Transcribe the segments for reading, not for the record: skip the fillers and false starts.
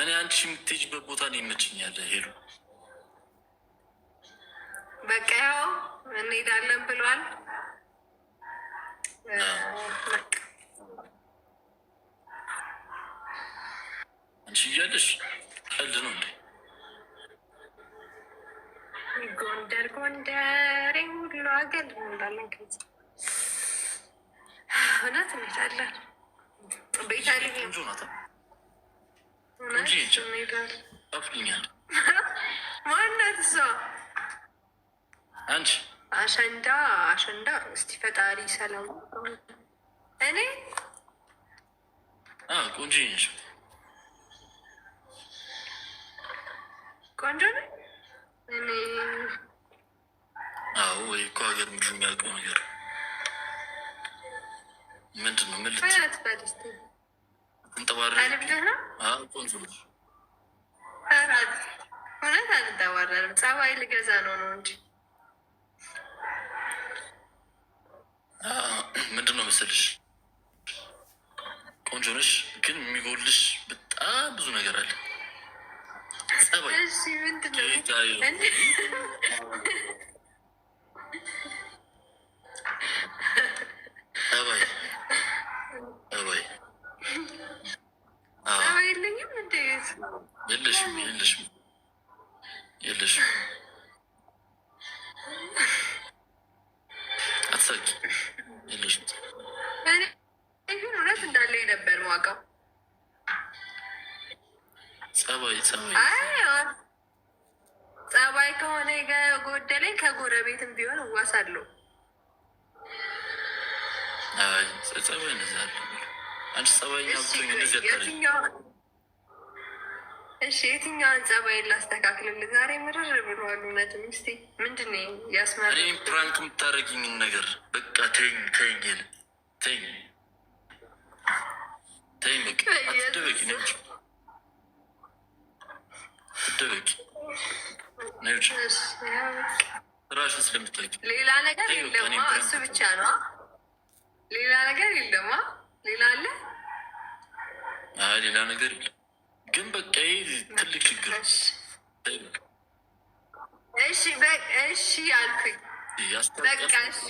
እኔ አንቺ የምትሄጂበት ቦታ ነው ይመችኛል። ሄዱ በቃ ያው እንሄዳለን ብሏል። አንቺ እያለሽ ቀልድ ነው እንዴ? ጎንደር ጎንደር ሁሉ ሀገር እንዳለን ከዚ እውነት እንሄዳለን። ቤታልኛል ማናት እሷ? አንቺ አሸንዳ አሸንዳ። እስቲ ፈጣሪ ሰላም። እኔ ቆንጆ ነሽ። ቆንጆ ነኝ እኔ። ወይ እኮ ሀገር ምድር የሚያውቀው ነገር ምንድን ነው? ምልት እውነት አንጠባረርም። ጸባይ ልገዛ ነው እንጂ ምንድን ነው መሰልሽ፣ ቆንጆ ነሽ፣ ግን የሚጎልሽ በጣም ብዙ ነገር አለ። ጸባይ ምንድን ነው? የለሽም አትሳቂ። የለሽም እውነት እንዳለ ነበር ዋጋው። ጸባይ ከሆነ ጎደለኝ ከጎረቤትም ቢሆን እዋሳለሁ። ጸባይ እንደዛ አለ። አንቺ ጸባይኛ ብትሆኝ እንደዚህ እሺ የትኛውን ጸባይ ላስተካክልልህ? ዛሬ ምርር ብሏል። እውነትም እስኪ ምንድን ነው ያስመራ? ፕራንክ የምታደርጊኝን ነገር በቃ ተይኝ ተይኝ ተይኝ ተይኝ። በቃ አትደበቂ ነው ትደበቂ ነው ስራሽን ስለምታውቂ። ሌላ ነገር የለማ፣ እሱ ብቻ ነው። ሌላ ነገር የለማ። ሌላ አለ? ሌላ ነገር የለም። ግን በቃ ይህ ትልቅ ችግር። እሺ እሺ አልኩኝ። በቃ እሺ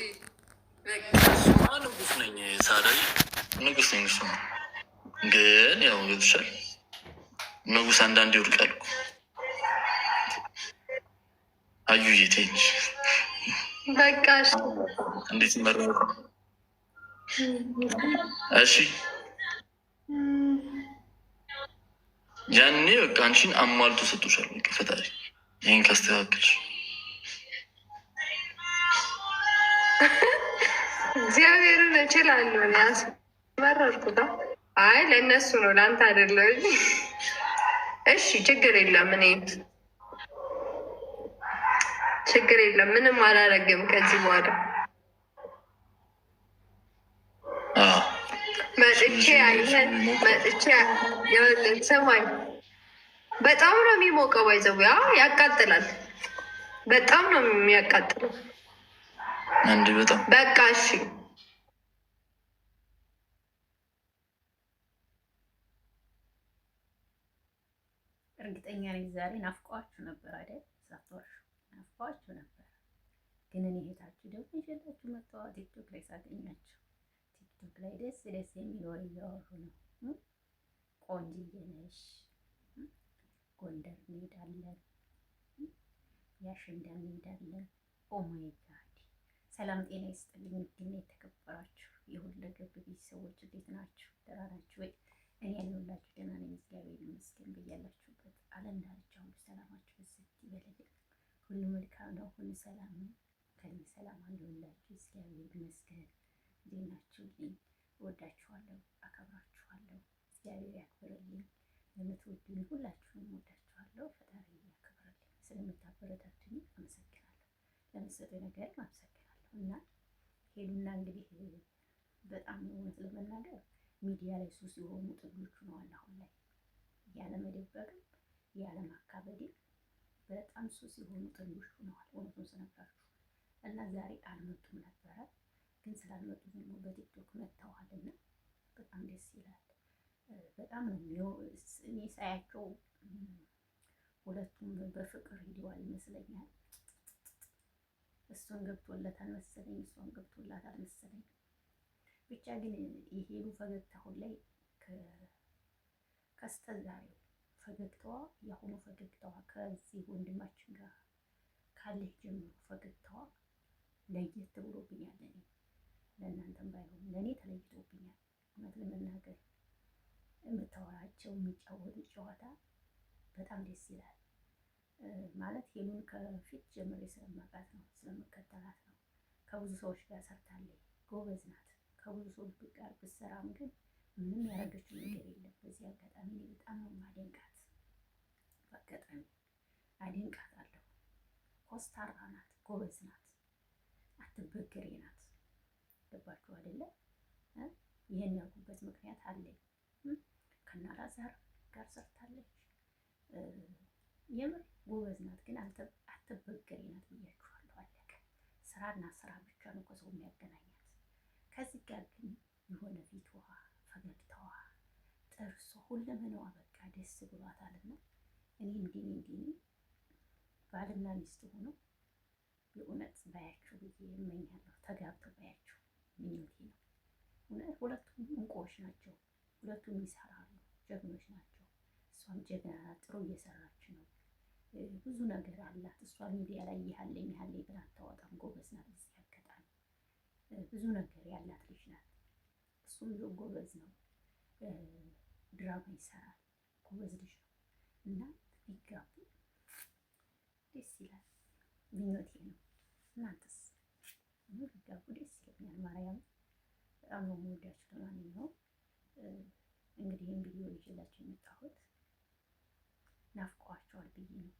ንጉስ ነኝ፣ ሳዳይ ንጉስ ነኝ። እሱ ግን ያው ገብቶሻል፣ ንጉስ አንዳንዴ ይወድቃል። አዩዬ ተይኝ በቃ እሺ። እንዴት መረ እሺ ያኔ በቃ አንቺን አሟልቶ ሰጡሻል። በቃ ፈጣሪ ይህን ካስተካክልሽ እግዚአብሔርን እችላለሁ። ያስመረርኩት አይ ለእነሱ ነው ለአንተ አይደለም። እሺ ችግር የለም። እኔ ችግር የለም። ምንም አላረግም ከዚህ በኋላ መጥቼ አይተን መጥቼ የወለን ሰማኝ። በጣም ነው የሚሞቀው። ባይዘው ያቃጥላል። በጣም ነው የሚያቃጥለው። አንድ በጣም በቃ እሺ እርግጠኛ ነኝ ዛሬ ናፍቀዋችሁ ነበር አይደል? ሳትዋሹ ናፍቀዋችሁ ነበር። ግን እኔ እህታችሁ ደግሞ ይዤላችሁ መጣሁ። ቲክቶክ ላይ ሳገኛችሁ ቲክቶክ ላይ ደስ ደስ የሚል ወሬ እያወሩ ነው። ቆንጅዬ ነሽ፣ ጎንደር እንሄዳለን፣ ያሸንዳ እንሄዳለን። ኦማይ ጋድ! ሰላም ጤና ይስጥልኝ። ውድና የተከበራችሁ የሁለገብ ቤተሰቦች እንዴት ናችሁ? ደህና ናችሁ ወይ? እኔ ያለሁላችሁ ደህና ነኝ፣ እግዚአብሔር ይመስገን። በያላችሁበት ዓለም ዳርቻ ሁሉ ሰላማችሁ ብዝት ይበልልኝ። ሁሉ መልካም ነው፣ ሁሉ ሰላም ነው። ከኔ ሰላም አለሁላችሁ፣ እግዚአብሔር ይመስገን። እንዴት ናችሁልኝ? እወዳችኋለሁ፣ አከብራችኋለሁ። እግዚአብሔር ያክብርልኝ። ለምትወዱኝ ሁላችሁንም እወዳችኋለሁ። ፈጣሪ ያክብርልኝ። ስለምታበረታቱኝ አመሰግናለሁ። ለምትሰጡኝ ነገር አመሰግናለሁ። እና ሄሉና እንግዲህ በጣም እውነት ለመናገር ሚዲያ ላይ ሱስ የሆኑ ጥንዶች ሆነዋል። አሁን ላይ ያለመደበቅም ያለማካበድም በጣም ሱስ የሆኑ ጥንዶች ሆነዋል። እውነቱን ስነግራችሁ እና ዛሬ አልመጡም ነበረ፣ ግን ስላልመጡ ደግሞ በቲክቶክ መጥተዋልና በጣም ደስ ይላል። በጣም በጣም ነው እኔ ሳያቸው ሁለቱም በፍቅር ሂደዋል ይመስለኛል። እሷን ገብቶለታል መሰለኝ፣ እሷን ገብቶላታል መሰለኝ። ብቻ ግን የሄሉ ፈገግታ አሁን ላይ ከስተዛሬው ፈገግታዋ የአሁኑ ፈገግታዋ ከዚህ ወንድማችን ጋር ካለች ጀምሮ ፈገግታዋ ለየት ብሎብኛል። እኔ ለእናንተም ባይሆን ለእኔ ተለይቶብኛል። እውነት ለመናገር የምታወራቸው የሚጫወቱ ጨዋታ በጣም ደስ ይላል። ማለት ሄሉን ከፊት ጀምሬ ስለማውቃት ነው፣ ስለምከተላት ነው። ከብዙ ሰዎች ጋር ሰርታለች፣ ጎበዝ ናት። ከብዙ ሰዎች ጋር ብትሰራም ግን ምንም ያደረገችው ነገር የለም። በዚህ አጋጣሚ እኔ በጣም ነው ማደንቃት፣ በአጋጣሚ አደንቃታለሁ። ኮስታራ ናት፣ ጎበዝ ናት፣ አትበገሬ ናት። ገባችሁ አይደለ? ይህን ያልኩበት ምክንያት አለኝ። ከናላዛር ጋር ሰርታለች። የምር ጎበዝ ናት፣ ግን አትበገሬ ናት ብያችኋለሁ። አለቀ። ስራና ስራ ብቻ ነው ከሰው የሚያገናኛት። ከዚህ ጋር ግን የሆነ ፊቷ፣ ፈገግታዋ፣ ጥርሷ፣ ሁለመናዋ በቃ ደስ ብሏታልና እኔ እንዲህ ባልና ሚስት ሆነው የእውነት ባያቸው ብዬ እመኛለሁ። ተጋብተው ባያቸው ምኞቴ ነው። እውነት ሁለቱም እንቁዎች ናቸው። ሁለቱም ይሰራሉ፣ ጀግኖች ናቸው። እሷም ጀግና ጥሩ እየሰራች ነው። ብዙ ነገር አላት። እሷ ሚዲያ ላይ ይሃለኝ ብላ አታወጣም። ጎበዝ ናት። በዚህ አጋጣሚ ብዙ ነገር ያላት ልጅ ናት። እሱም ጎበዝ ነው፣ ድራማ ይሰራል፣ ጎበዝ ልጅ ነው እና ቢጋቡ ደስ ይላል። ምኞቴ ነው። እናንተስ? ቢጋቡ ደስ ይለኛል። ማርያም በጣም ነው የምወዳችሁ። ለማንኛውም እንግዲህ ይህን ቪዲዮ ይዤላችሁ የመጣሁት ናፍቀዋቸዋል ብዬ ነው።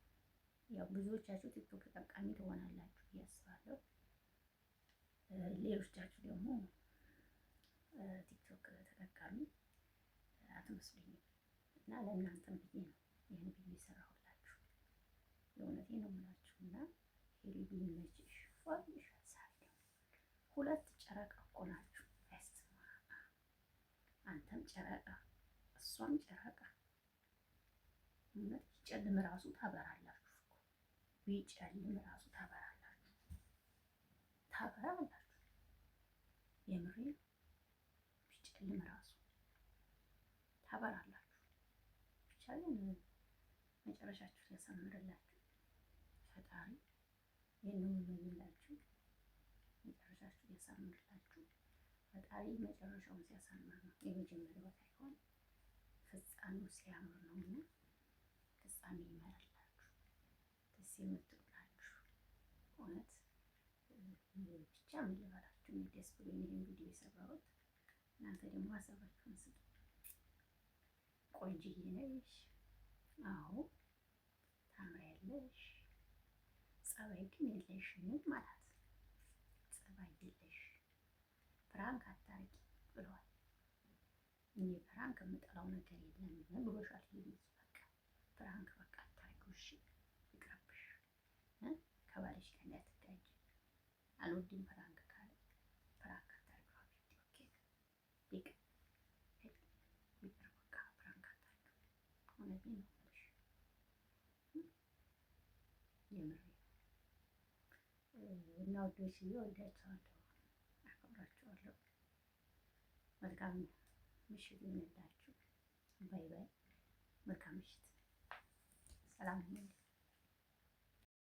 ያው ብዙዎቻችሁ ቲክቶክ ተጠቃሚ ትሆናላችሁ ብዬ አስባለሁ። ሌሎቻችሁ ደግሞ ቲክቶክ ተጠቃሚ አትመስሉኝም እና ለእናንተም ብዬ ነው ይህን ቪዲዮ የሰራሁላችሁ። የእውነቴን ነው የምላችሁ እና ሄሉ ቢመችሽ ፏልሽ ሳይሆን ሁለት ጨረቃ እኮ ናችሁ። ያስማ አንተም ጨረቃ እሷም ጨረቃ። እውነት ቢጨልም ራሱ ታበራላችሁ እኮ ቢጨልም ራሱ ታበራላችሁ። የምሬ ቢጨልም ራሱ ታበራላችሁ። ብቻ ግን መጨረሻችሁ ያሳምርላችሁ ፈጣሪ። ይህንን የምመኝላችሁ መጨረሻችሁ ያሳምርላችሁ ፈጣሪ። መጨረሻውን ሲያሳምር ነው የመጀመሪያው ሳይሆን ፍጻሜው ሲያምር ነው እና ፍጻሜ ይመራላችሁ፣ ደስ የምትሉላችሁ እውነት። ብቻ ምን ልበላችሁ፣ ደስ ብሎኝ ይህን ቪዲዮ የሰራሁት። እናንተ ደግሞ ሀሳባችሁን ስጡ። ቆንጅዬ ነሽ፣ አዎ ታምሪያለሽ፣ ጸባይ ግን የለሽም ማለት ጸባይ የለሽ፣ ፕራንክ አታርጊ ብሏል። እኔ ፕራንክ የምጠላው ነገር የለም ብሎሻል። በቃ ፕራንክ በቃ አታርጊው፣ እሺ ይቅርብሽ። ከባልሽ ጋር እንዳትጋጭ። አልወድም ፕራንክ ካለ ፕራንክ አታርጊው። ኦኬ ይቅር በቃ ፕራንክ አታርጊው። እውነቴን ነው የምልሽ፣ የምሬ እና ወዶች ወዳችኋለሁ፣ አከብራችኋለሁ። መልካም ምሽት ይሁንላችሁ። ባይ ባይ። መልካም ምሽት። ሰላም ሁኑ።